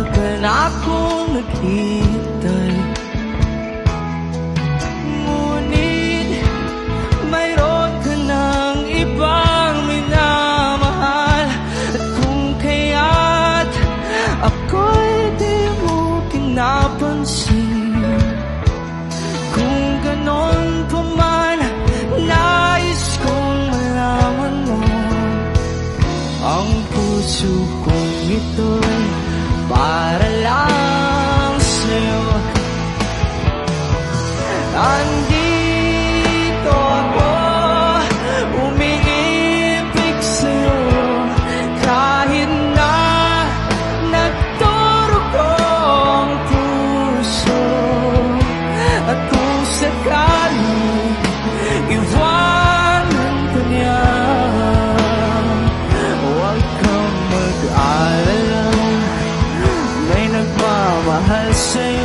matagal na akong naghihintay, ngunit mayroon ka ng ibang minamahal. At kung kaya't ako'y di mo pinapansin, kung ganon pa man, nais kong malaman mo ang puso kong ito'y para lang sa'yo. Andito ako, umiibig sa'yo, kahit na nagdurugo ang puso. At kung sakali iwanan ka niya, huwag kang mag-alala, may nagmamahal sa'yo.